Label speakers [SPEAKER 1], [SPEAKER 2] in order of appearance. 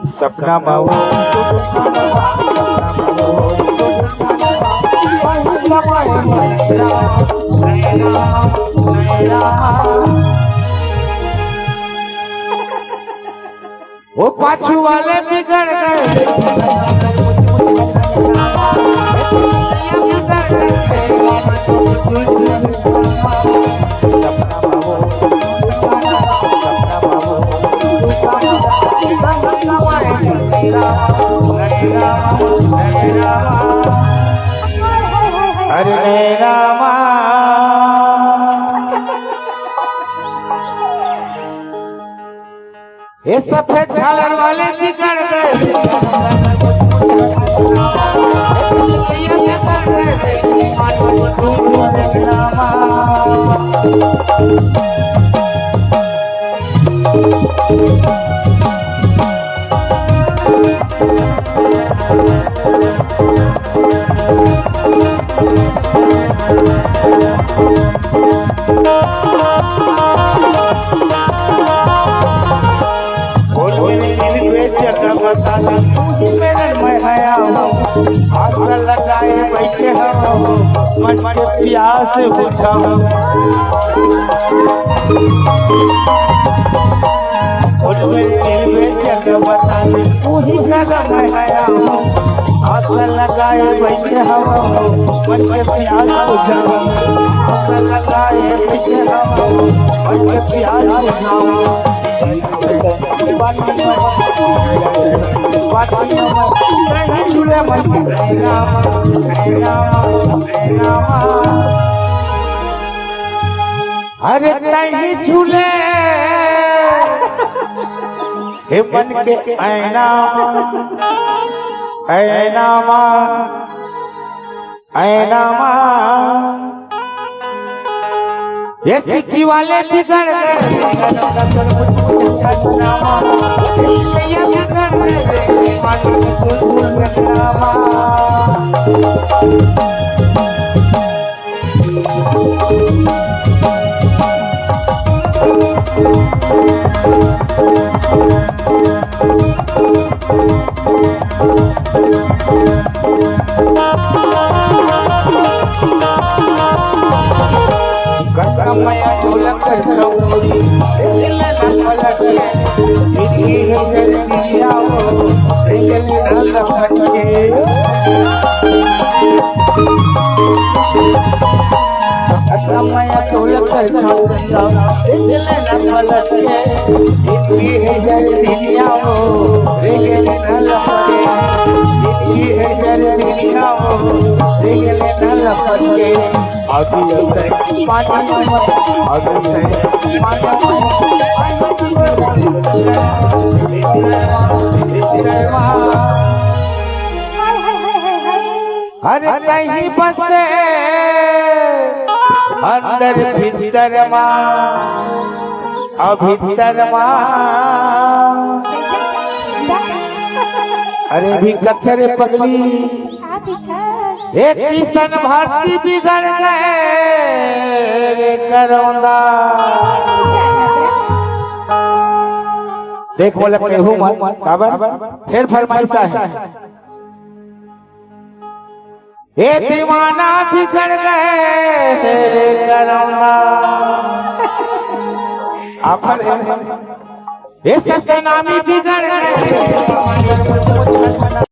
[SPEAKER 1] सपना बाबू वो पाछू वाले बिगड़ गए हरे रामा ये सफेद झालर वाले बिगड़ गए लगाए बैठे हो मन के प्यास बुझाओ जगह बता दे वही जगह मैं आया हूँ हाथ लगाए बैठे हो मन के प्यास बुझाओ लगाए बैठे हो मन के प्यास बुझाओ अरे नहीं झूले हे मन के ऐना ऐनामा ऐनामा ये चिट्ठी वाले बिगड़ गए अरे कहीं बसे अंदर भीतर अभीतर अरे भी कथरे पगली एक किशन भारती बिगड़ गए रे करौंदा देख बोले केहू मत काबर फिर फरमाइशा है ये दीवाना बिगड़ गए रे करौंदा आखिर ये सत्यनामी बिगड़ गए